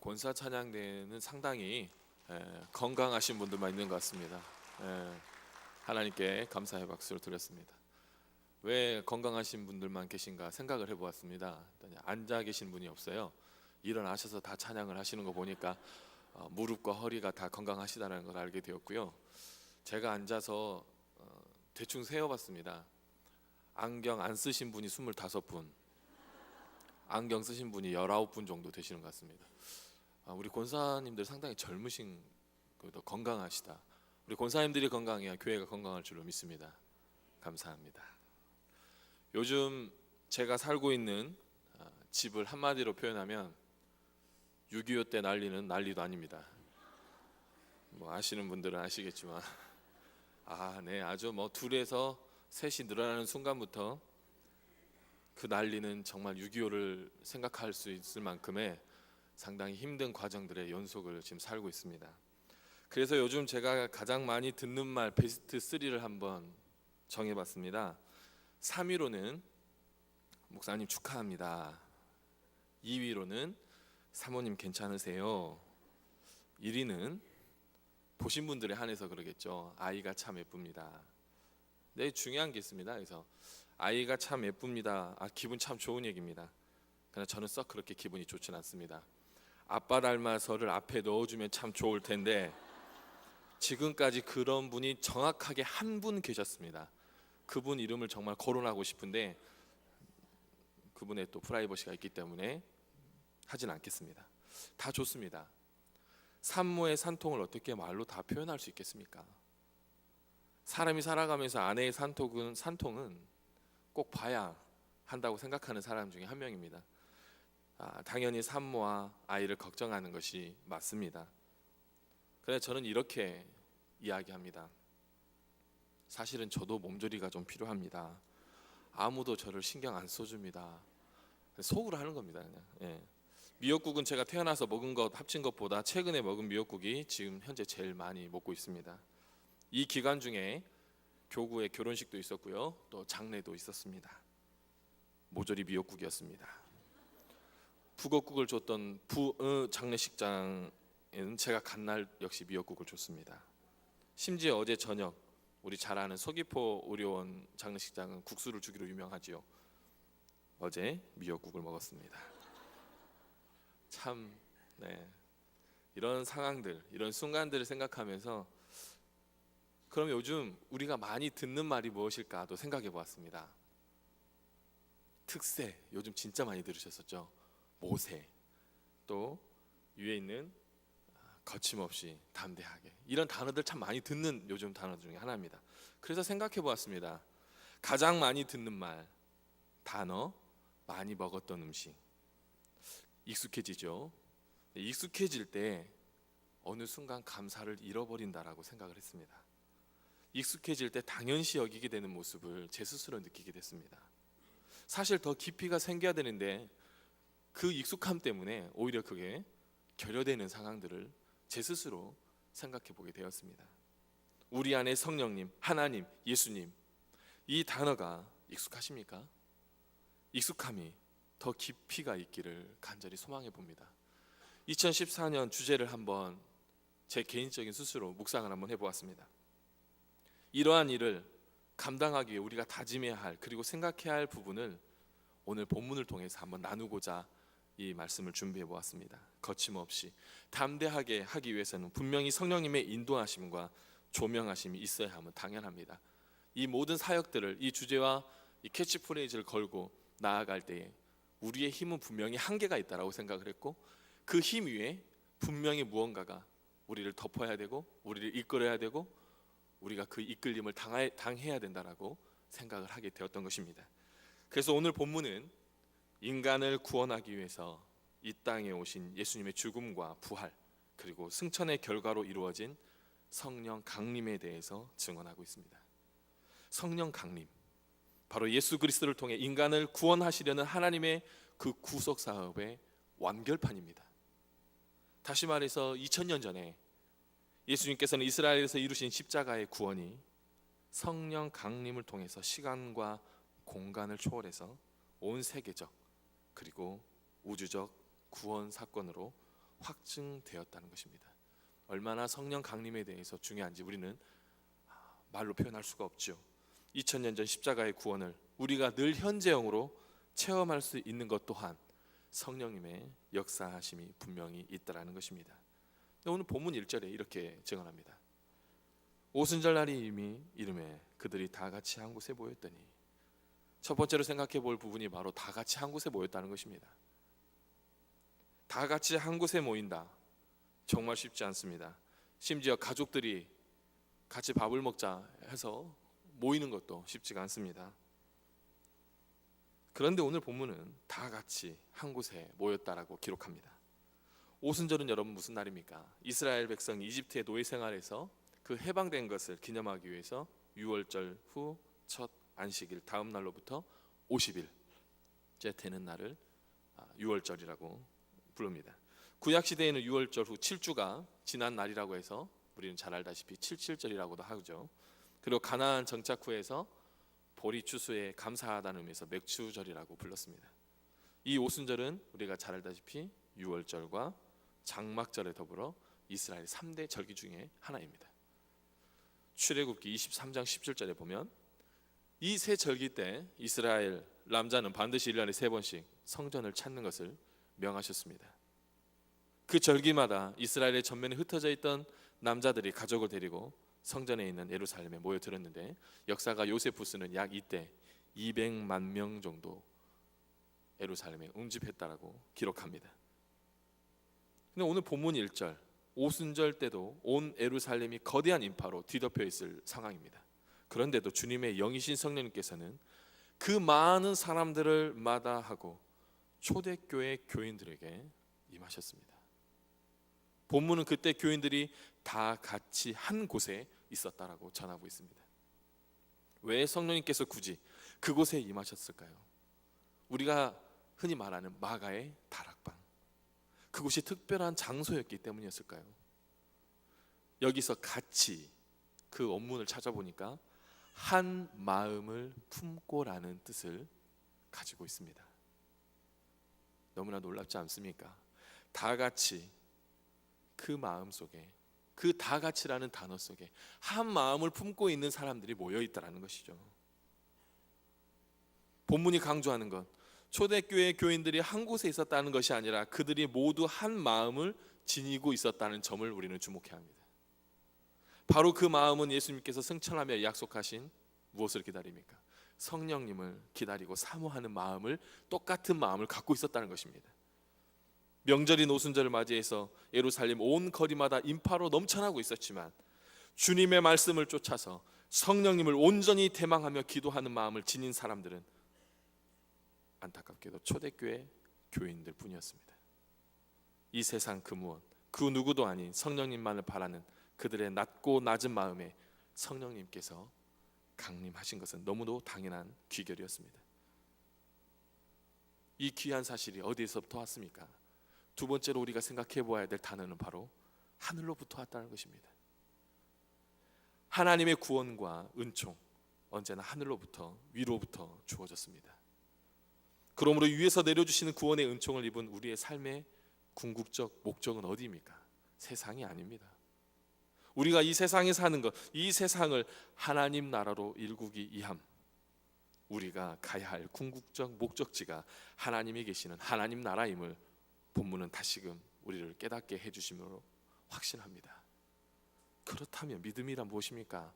권사 찬양대회는 상당히 건강하신 분들만 있는 것 같습니다. 하나님께 감사의 박수를 드렸습니다. 왜 건강하신 분들만 계신가 생각을 해보았습니다. 앉아 계신 분이 없어요. 일어나셔서 다 찬양을 하시는 거 보니까 무릎과 허리가 다 건강하시다는 걸 알게 되었고요. 제가 앉아서 대충 세어봤습니다. 안경 안 쓰신 분이 25분, 안경 쓰신 분이 19분 정도 되시는 것 같습니다. 우리 권사님들 상당히 젊으신, 더 건강하시다. 우리 권사님들이 건강해야 교회가 건강할 줄로 믿습니다. 감사합니다. 요즘 제가 살고 있는 집을 한마디로 표현하면 6.25 때 난리는 난리도 아닙니다. 뭐 아시는 분들은 아시겠지만 네, 아주 둘에서 셋이 늘어나는 순간부터 그 난리는 정말 6.25를 생각할 수 있을 만큼의 상당히 힘든 과정들의 연속을 지금 살고 있습니다. 그래서 요즘 제가 가장 많이 듣는 말 베스트 3를 한번 정해봤습니다. 3위로는 목사님 축하합니다. 2위로는 사모님 괜찮으세요. 1위는 보신 분들에 한해서 그러겠죠. 아이가 참 예쁩니다. 네, 중요한 게 있습니다. 그래서 아이가 참 예쁩니다. 기분 참 좋은 얘기입니다. 그러나 저는 썩 그렇게 기분이 좋진 않습니다. 아빠 닮아서를 앞에 넣어주면 참 좋을 텐데 지금까지 그런 분이 정확하게 한 분 계셨습니다. 그분 이름을 정말 거론하고 싶은데 그분의 또 프라이버시가 있기 때문에 하진 않겠습니다. 다 좋습니다. 산모의 산통을 어떻게 말로 다 표현할 수 있겠습니까? 사람이 살아가면서 아내의 산통은 꼭 봐야 한다고 생각하는 사람 중에 한 명입니다. 당연히 산모와 아이를 걱정하는 것이 맞습니다. 그래서 저는 이렇게 이야기합니다. 사실은 저도 몸조리가 좀 필요합니다. 아무도 저를 신경 안 써줍니다. 속으로 하는 겁니다. 그냥. 미역국은 제가 태어나서 먹은 것 합친 것보다 최근에 먹은 미역국이 지금 현재 제일 많이 먹고 있습니다. 이 기간 중에 교구에 결혼식도 있었고요, 또 장례도 있었습니다. 모조리 미역국이었습니다. 북엇국을 줬던 장례식장에는 제가 간 날 역시 미역국을 줬습니다. 심지어 어제 저녁 우리 잘 아는 서귀포 의료원 장례식장은 국수를 주기로 유명하지요. 어제 미역국을 먹었습니다. 참, 이런 상황들, 이런 순간들을 생각하면서 그럼 요즘 우리가 많이 듣는 말이 무엇일까도 생각해 보았습니다. 특세, 요즘 진짜 많이 들으셨었죠. 모세, 또 위에 있는 거침없이 담대하게, 이런 단어들 참 많이 듣는 요즘 단어 중에 하나입니다. 그래서 생각해 보았습니다. 가장 많이 듣는 말, 단어, 많이 먹었던 음식. 익숙해지죠. 익숙해질 때 어느 순간 감사를 잃어버린다라고 생각을 했습니다. 익숙해질 때 당연시 여기게 되는 모습을 제 스스로 느끼게 됐습니다. 사실 더 깊이가 생겨야 되는데 그 익숙함 때문에 오히려 그게 결여되는 상황들을 제 스스로 생각해 보게 되었습니다. 우리 안에 성령님, 하나님, 예수님, 이 단어가 익숙하십니까? 익숙함이 더 깊이가 있기를 간절히 소망해 봅니다. 2014년 주제를 한번 제 개인적인 스스로 묵상을 한번 해보았습니다. 이러한 일을 감당하기 위해 우리가 다짐해야 할, 그리고 생각해야 할 부분을 오늘 본문을 통해서 한번 나누고자 이 말씀을 준비해 보았습니다. 거침없이 담대하게 하기 위해서는 분명히 성령님의 인도하심과 조명하심이 있어야 하면 당연합니다. 이 모든 사역들을 이 주제와 이 캐치프레이즈를 걸고 나아갈 때에 우리의 힘은 분명히 한계가 있다라고 생각을 했고, 그 힘 위에 분명히 무언가가 우리를 덮어야 되고 우리를 이끌어야 되고 우리가 그 이끌림을 당해야 된다라고 생각을 하게 되었던 것입니다. 그래서 오늘 본문은 인간을 구원하기 위해서 이 땅에 오신 예수님의 죽음과 부활, 그리고 승천의 결과로 이루어진 성령 강림에 대해서 증언하고 있습니다. 성령 강림, 바로 예수 그리스도를 통해 인간을 구원하시려는 하나님의 그 구속 사업의 완결판입니다. 다시 말해서 2000년 전에 예수님께서는 이스라엘에서 이루신 십자가의 구원이 성령 강림을 통해서 시간과 공간을 초월해서 온 세계적 그리고 우주적 구원 사건으로 확증되었다는 것입니다. 얼마나 성령 강림에 대해서 중요한지 우리는 말로 표현할 수가 없죠. 2000년 전 십자가의 구원을 우리가 늘 현재형으로 체험할 수 있는 것 또한 성령님의 역사하심이 분명히 있다라는 것입니다. 오늘 본문 1절에 이렇게 증언합니다. 오순절 날이 이미 이름에 그들이 다 같이 한 곳에 모였더니, 첫 번째로 생각해 볼 부분이 바로 다 같이 한 곳에 모였다는 것입니다. 다 같이 한 곳에 모인다, 정말 쉽지 않습니다. 심지어 가족들이 같이 밥을 먹자 해서 모이는 것도 쉽지가 않습니다. 그런데 오늘 본문은 다 같이 한 곳에 모였다라고 기록합니다. 오순절은 여러분 무슨 날입니까? 이스라엘 백성이 이집트의 노예 생활에서 그 해방된 것을 기념하기 위해서 유월절 후 첫 안식일 다음 날로부터 50일째 되는 날을 유월절이라고 부릅니다. 구약 시대에는 유월절 후 7주가 지난 날이라고 해서 우리는 잘 알다시피 77절이라고도 하죠. 그리고 가나안 정착 후에서 보리 추수에 감사하다는 의미에서 맥추절이라고 불렀습니다. 이 오순절은 우리가 잘 알다시피 유월절과 장막절에 더불어 이스라엘 3대 절기 중에 하나입니다. 출애굽기 23장 17절에 보면 이 세 절기 때 이스라엘 남자는 반드시 1년에 3번씩 성전을 찾는 것을 명하셨습니다. 그 절기마다 이스라엘의 전면에 흩어져 있던 남자들이 가족을 데리고 성전에 있는 예루살렘에 모여들었는데, 역사가 요세푸스는 약 이때 200만 명 정도 예루살렘에 응집했다라고 기록합니다. 근데 오늘 본문 1절 오순절 때도 온 예루살렘이 거대한 인파로 뒤덮여 있을 상황입니다. 그런데도 주님의 영이신 성령님께서는 그 많은 사람들을 마다하고 초대교회 교인들에게 임하셨습니다. 본문은 그때 교인들이 다 같이 한 곳에 있었다라고 전하고 있습니다. 왜 성령님께서 굳이 그곳에 임하셨을까요? 우리가 흔히 말하는 마가의 다락방, 그곳이 특별한 장소였기 때문이었을까요? 여기서 같이 그 원문을 찾아보니까 한 마음을 품고라는 뜻을 가지고 있습니다. 너무나 놀랍지 않습니까? 다 같이 그 마음 속에, 그 다 같이라는 단어 속에 한 마음을 품고 있는 사람들이 모여 있다라는 것이죠. 본문이 강조하는 것, 초대교회 교인들이 한 곳에 있었다는 것이 아니라 그들이 모두 한 마음을 지니고 있었다는 점을 우리는 주목해야 합니다. 바로 그 마음은 예수님께서 승천하며 약속하신 무엇을 기다립니까? 성령님을 기다리고 사모하는 마음을, 똑같은 마음을 갖고 있었다는 것입니다. 명절인 오순절을 맞이해서 예루살렘 온 거리마다 인파로 넘쳐나고 있었지만 주님의 말씀을 쫓아서 성령님을 온전히 대망하며 기도하는 마음을 지닌 사람들은 안타깝게도 초대교회 교인들 뿐이었습니다. 이 세상 그 무엇, 그 누구도 아닌 성령님만을 바라는 그들의 낮고 낮은 마음에 성령님께서 강림하신 것은 너무도 당연한 귀결이었습니다. 이 귀한 사실이 어디에서부터 왔습니까? 두 번째로 우리가 생각해 보아야 될 단어는 바로 하늘로부터 왔다는 것입니다. 하나님의 구원과 은총, 언제나 하늘로부터, 위로부터 주어졌습니다. 그러므로 위에서 내려주시는 구원의 은총을 입은 우리의 삶의 궁극적 목적은 어디입니까? 세상이 아닙니다. 우리가 이 세상에 사는 것, 이 세상을 하나님 나라로 일구기 위함, 우리가 가야 할 궁극적 목적지가 하나님이 계시는 하나님 나라임을 본문은 다시금 우리를 깨닫게 해주심으로 확신합니다. 그렇다면 믿음이란 무엇입니까?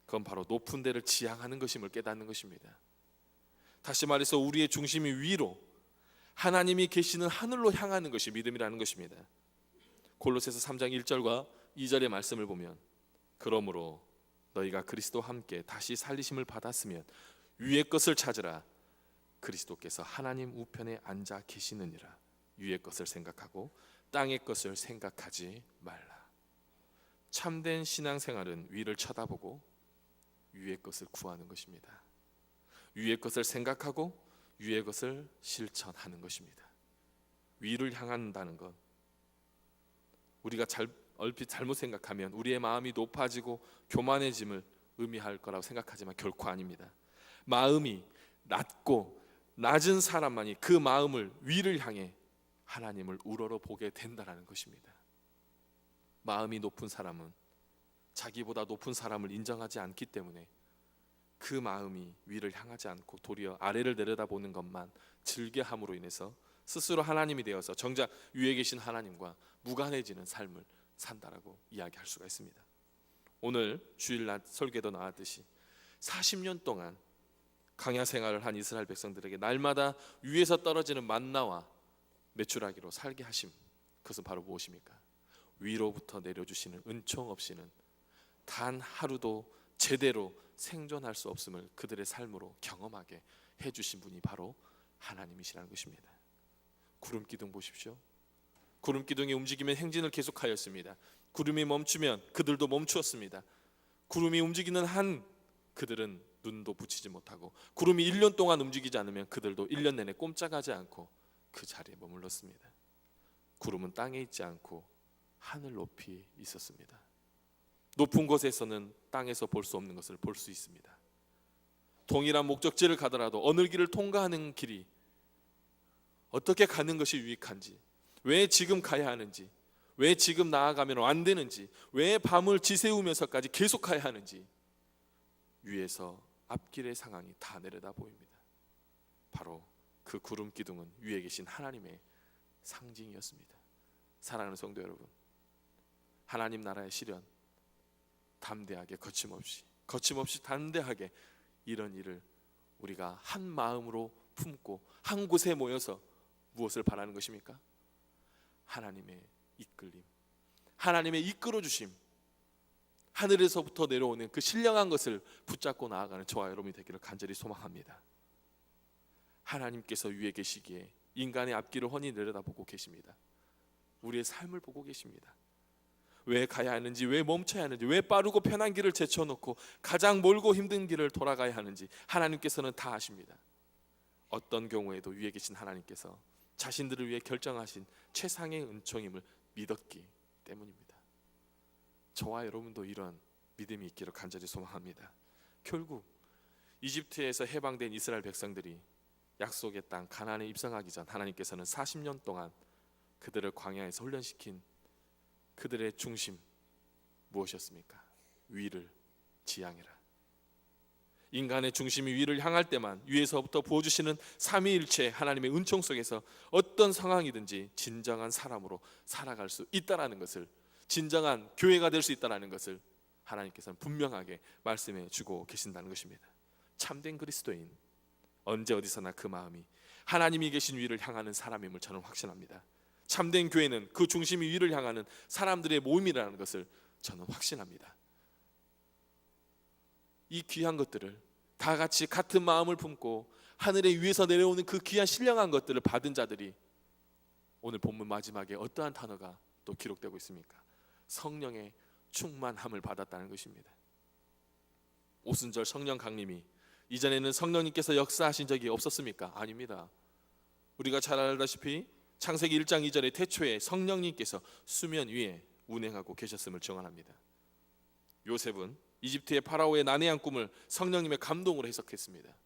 그건 바로 높은 데를 지향하는 것임을 깨닫는 것입니다. 다시 말해서 우리의 중심이 위로, 하나님이 계시는 하늘로 향하는 것이 믿음이라는 것입니다. 골로새서 3장 1절과 2절의 말씀을 보면, 그러므로 너희가 그리스도와 함께 다시 살리심을 받았으면 위의 것을 찾으라. 그리스도께서 하나님 우편에 앉아 계시느니라. 위의 것을 생각하고 땅의 것을 생각하지 말라. 참된 신앙생활은 위를 쳐다보고 위의 것을 구하는 것입니다. 위의 것을 생각하고 위의 것을 실천하는 것입니다. 위를 향한다는 것, 우리가 얼핏 잘못 생각하면 우리의 마음이 높아지고 교만해짐을 의미할 거라고 생각하지만 결코 아닙니다. 마음이 낮고 낮은 사람만이 그 마음을 위를 향해 하나님을 우러러 보게 된다라는 것입니다. 마음이 높은 사람은 자기보다 높은 사람을 인정하지 않기 때문에 그 마음이 위를 향하지 않고 도리어 아래를 내려다보는 것만 즐겨함으로 인해서 스스로 하나님이 되어서 정작 위에 계신 하나님과 무관해지는 삶을 산다라고 이야기할 수가 있습니다. 오늘 주일날 설교도 나왔듯이 40년 동안 광야 생활을 한 이스라엘 백성들에게 날마다 위에서 떨어지는 만나와 메추라기로 살게 하심, 그것은 바로 무엇입니까? 위로부터 내려주시는 은총 없이는 단 하루도 제대로 생존할 수 없음을 그들의 삶으로 경험하게 해주신 분이 바로 하나님이시라는 것입니다. 구름 기둥 보십시오. 구름 기둥이 움직이면 행진을 계속하였습니다. 구름이 멈추면 그들도 멈추었습니다. 구름이 움직이는 한 그들은 눈도 붙이지 못하고, 구름이 1년 동안 움직이지 않으면 그들도 1년 내내 꼼짝하지 않고 그 자리에 머물렀습니다. 구름은 땅에 있지 않고 하늘 높이 있었습니다. 높은 곳에서는 땅에서 볼 수 없는 것을 볼 수 있습니다. 동일한 목적지를 가더라도 어느 길을 통과하는 길이 어떻게 가는 것이 유익한지, 왜 지금 가야 하는지, 왜 지금 나아가면 안 되는지, 왜 밤을 지새우면서까지 계속 가야 하는지 위에서 앞길의 상황이 다 내려다 보입니다. 바로 그 구름 기둥은 위에 계신 하나님의 상징이었습니다. 사랑하는 성도 여러분, 하나님 나라의 실현, 담대하게 거침없이 담대하게 이런 일을 우리가 한 마음으로 품고 한 곳에 모여서 무엇을 바라는 것입니까? 하나님의 이끌림, 하나님의 이끌어 주심, 하늘에서부터 내려오는 그 신령한 것을 붙잡고 나아가는 저와 여러분이 되기를 간절히 소망합니다. 하나님께서 위에 계시기에 인간의 앞길을 훤히 내려다보고 계십니다. 우리의 삶을 보고 계십니다. 왜 가야 하는지, 왜 멈춰야 하는지, 왜 빠르고 편한 길을 제쳐놓고 가장 멀고 힘든 길을 돌아가야 하는지 하나님께서는 다 아십니다. 어떤 경우에도 위에 계신 하나님께서 자신들을 위해 결정하신 최상의 은총임을 믿었기 때문입니다. 저와 여러분도 이런 믿음이 있기를 간절히 소망합니다. 결국 이집트에서 해방된 이스라엘 백성들이 약속의 땅 가나안에 입성하기 전 하나님께서는 40년 동안 그들을 광야에서 훈련시킨 그들의 중심 무엇이었습니까? 위를 지향해라. 인간의 중심이 위를 향할 때만 위에서부터 부어주시는 삼위일체 하나님의 은총 속에서 어떤 상황이든지 진정한 사람으로 살아갈 수 있다는 것을, 진정한 교회가 될 수 있다는 것을 하나님께서는 분명하게 말씀해 주고 계신다는 것입니다. 참된 그리스도인, 언제 어디서나 그 마음이 하나님이 계신 위를 향하는 사람임을 저는 확신합니다. 참된 교회는 그 중심이 위를 향하는 사람들의 모임이라는 것을 저는 확신합니다. 이 귀한 것들을 다 같이 같은 마음을 품고 하늘에 위에서 내려오는 그 귀한 신령한 것들을 받은 자들이 오늘 본문 마지막에 어떠한 단어가 또 기록되고 있습니까? 성령의 충만함을 받았다는 것입니다. 오순절 성령 강림이 이전에는 성령님께서 역사하신 적이 없었습니까? 아닙니다. 우리가 잘 알다시피 창세기 1장 2절에 태초에 성령님께서 수면 위에 운행하고 계셨음을 증언합니다. 요셉은 이집트의 파라오의 난해한 꿈을 성령님의 감동으로 해석했습니다.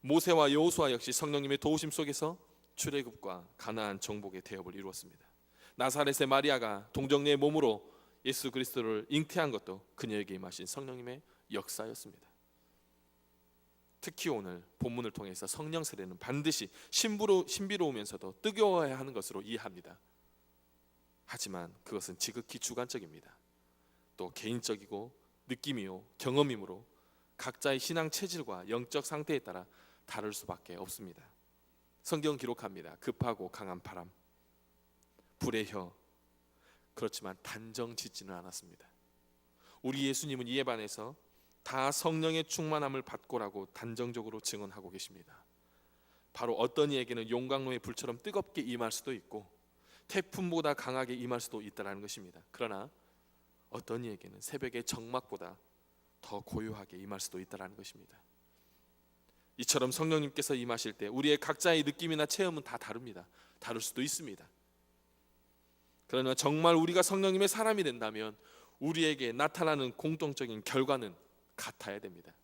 모세와 여호수아 역시 성령님의 도우심 속에서 출애굽과 가나안 정복의 대업을 이루었습니다. 나사렛의 마리아가 동정녀의 몸으로 예수 그리스도를 잉태한 것도 그녀에게 임하신 성령님의 역사였습니다. 특히 오늘 본문을 통해서 성령 세례는 반드시 신비로우면서도 뜨거워야 하는 것으로 이해합니다. 하지만 그것은 지극히 주관적입니다. 또 개인적이고 느낌이요 경험이므로 각자의 신앙 체질과 영적 상태에 따라 다를 수밖에 없습니다. 성경 기록합니다. 급하고 강한 바람, 불의 혀, 그렇지만 단정 짓지는 않았습니다. 우리 예수님은 이에 반해서 다 성령의 충만함을 받고라고 단정적으로 증언하고 계십니다. 바로 어떤 이에게는 용광로의 불처럼 뜨겁게 임할 수도 있고 태풍보다 강하게 임할 수도 있다는 것입니다. 그러나 어떤 이에게는 새벽의 정막보다 더 고요하게 임할 수도 있다는 것입니다. 이처럼 성령님께서 임하실 때 우리의 각자의 느낌이나 체험은 다 다릅니다. 다를 수도 있습니다. 그러나 정말 우리가 성령님의 사람이 된다면 우리에게 나타나는 공통적인 결과는 같아야 됩니다.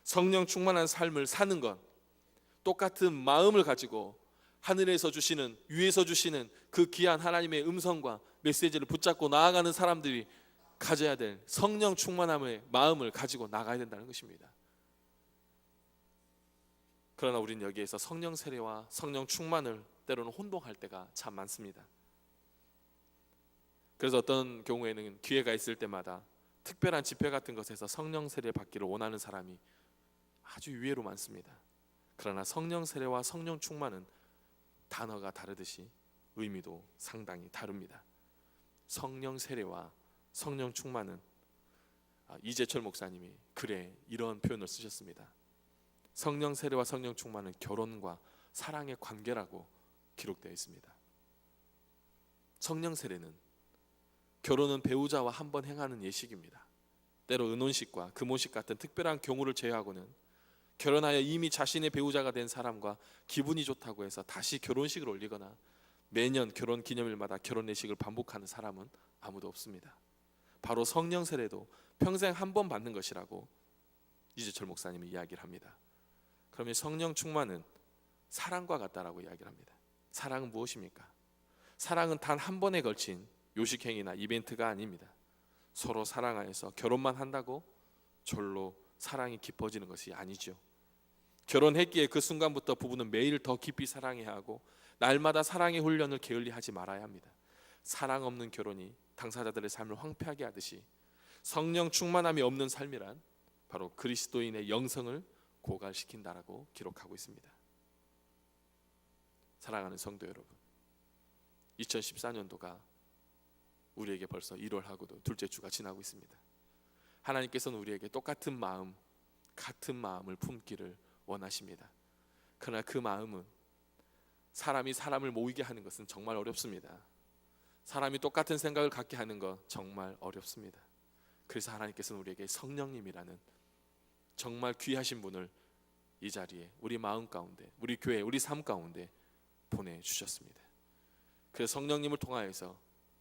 성령 충만한 삶을 사는 것, 똑같은 마음을 가지고 하늘에서 주시는, 위에서 주시는 그 귀한 하나님의 음성과 메시지를 붙잡고 나아가는 사람들이 가져야 될 성령 충만함의 마음을 가지고 나가야 된다는 것입니다. 그러나 우리는 여기에서 성령 세례와 성령 충만을 때로는 혼동할 때가 참 많습니다. 그래서 어떤 경우에는 기회가 있을 때마다 특별한 집회 같은 것에서 성령 세례 받기를 원하는 사람이 아주 의외로 많습니다. 그러나 성령 세례와 성령 충만은 단어가 다르듯이 의미도 상당히 다릅니다. 성령 세례와 성령 충만은 이재철 목사님이 글에 이런 표현을 쓰셨습니다. 성령 세례와 성령 충만은 결혼과 사랑의 관계라고 기록되어 있습니다. 성령 세례는 결혼은 배우자와 한 번 행하는 예식입니다. 때로 은혼식과 금혼식 같은 특별한 경우를 제외하고는 결혼하여 이미 자신의 배우자가 된 사람과 기분이 좋다고 해서 다시 결혼식을 올리거나 매년 결혼 기념일마다 결혼 예식을 반복하는 사람은 아무도 없습니다. 바로 성령 세례도 평생 한 번 받는 것이라고 이재철 목사님이 이야기를 합니다. 그러면 성령 충만은 사랑과 같다라고 이야기를 합니다. 사랑은 무엇입니까? 사랑은 단 한 번에 걸친 요식행위나 이벤트가 아닙니다. 서로 사랑하여서 결혼만 한다고 절로 사랑이 깊어지는 것이 아니죠. 결혼했기에 그 순간부터 부부는 매일 더 깊이 사랑해야 하고 날마다 사랑의 훈련을 게을리하지 말아야 합니다. 사랑 없는 결혼이 당사자들의 삶을 황폐하게 하듯이 성령 충만함이 없는 삶이란 바로 그리스도인의 영성을 고갈시킨다라고 기록하고 있습니다. 사랑하는 성도 여러분, 2014년도가 우리에게 벌써 1월하고도 둘째 주가 지나고 있습니다. 하나님께서는 우리에게 똑같은 마음, 같은 마음을 품기를 원하십니다. 그러나 그 마음은 사람이 사람을 모이게 하는 것은 정말 어렵습니다. 사람이 똑같은 생각을 갖게 하는 것 정말 어렵습니다. 그래서 하나님께서는 우리에게 성령님이라는 정말 귀하신 분을 이 자리에 우리 마음 가운데, 우리 교회, 우리 삶 가운데 보내주셨습니다. 그래서 성령님을 통하여서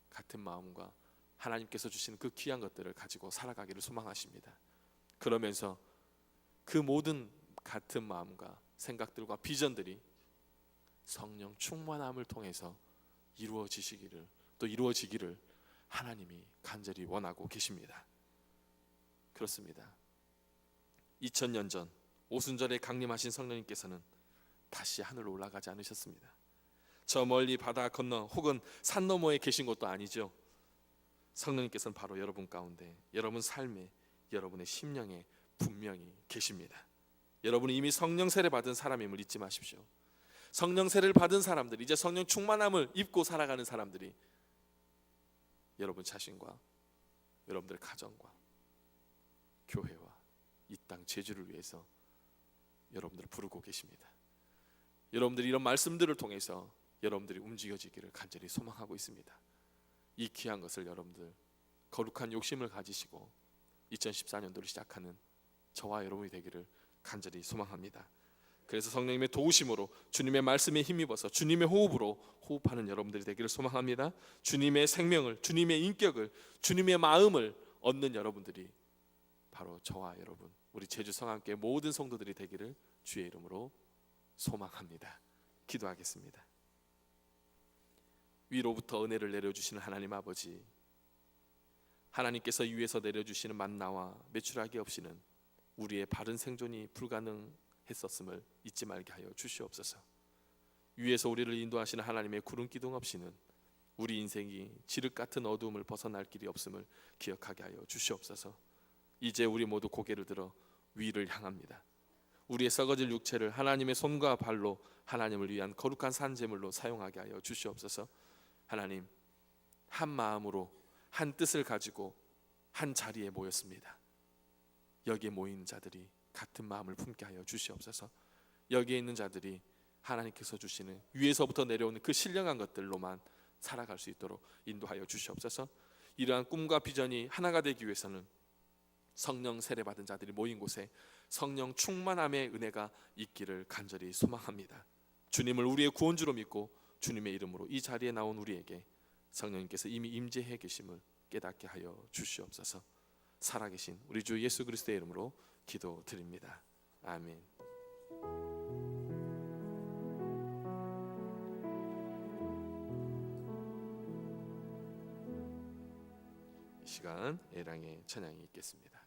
같은 마음과 하나님께서 주시는 그 귀한 것들을 가지고 살아가기를 소망하십니다. 그러면서 그 모든 같은 마음과 생각들과 비전들이 성령 충만함을 통해서 이루어지시기를, 또 이루어지기를 하나님이 간절히 원하고 계십니다. 그렇습니다. 2000년 전 오순절에 강림하신 성령님께서는 다시 하늘로 올라가지 않으셨습니다. 저 멀리 바다 건너 혹은 산 너머에 계신 것도 아니죠. 성령님께서는 바로 여러분 가운데, 여러분 삶에, 여러분의 심령에 분명히 계십니다. 여러분이 이미 성령 세례 받은 사람임을 잊지 마십시오. 성령 세례를 받은 사람들, 이제 성령 충만함을 입고 살아가는 사람들이 여러분 자신과 여러분들 가정과 교회와 이 땅 제주를 위해서 여러분들을 부르고 계십니다. 여러분들이 이런 말씀들을 통해서 여러분들이 움직여지기를 간절히 소망하고 있습니다. 이 귀한 것을 여러분들 거룩한 욕심을 가지시고 2014년도를 시작하는 저와 여러분이 되기를 간절히 소망합니다. 그래서 성령님의 도우심으로 주님의 말씀에 힘입어서 주님의 호흡으로 호흡하는 여러분들이 되기를 소망합니다. 주님의 생명을, 주님의 인격을, 주님의 마음을 얻는 여러분들이 바로 저와 여러분, 우리 제주 성함교회 모든 성도들이 되기를 주의 이름으로 소망합니다. 기도하겠습니다. 위로부터 은혜를 내려주시는 하나님 아버지, 하나님께서 위에서 내려주시는 만나와 메추라기 없이는 우리의 바른 생존이 불가능했었음을 잊지 말게 하여 주시옵소서. 위에서 우리를 인도하시는 하나님의 구름 기둥 없이는 우리 인생이 지륵 같은 어두움을 벗어날 길이 없음을 기억하게 하여 주시옵소서. 이제 우리 모두 고개를 들어 위를 향합니다. 우리의 썩어질 육체를 하나님의 손과 발로 하나님을 위한 거룩한 산제물로 사용하게 하여 주시옵소서. 하나님, 한 마음으로 한 뜻을 가지고 한 자리에 모였습니다. 여기에 모인 자들이 같은 마음을 품게 하여 주시옵소서. 여기에 있는 자들이 하나님께서 주시는 위에서부터 내려오는 그 신령한 것들로만 살아갈 수 있도록 인도하여 주시옵소서. 이러한 꿈과 비전이 하나가 되기 위해서는 성령 세례 받은 자들이 모인 곳에 성령 충만함의 은혜가 있기를 간절히 소망합니다. 주님을 우리의 구원주로 믿고 주님의 이름으로 이 자리에 나온 우리에게 성령님께서 이미 임재해 계심을 깨닫게 하여 주시옵소서. 살아계신 우리 주 예수 그리스도의 이름으로 기도드립니다. 아멘. 시간 예랑의 찬양이 있겠습니다.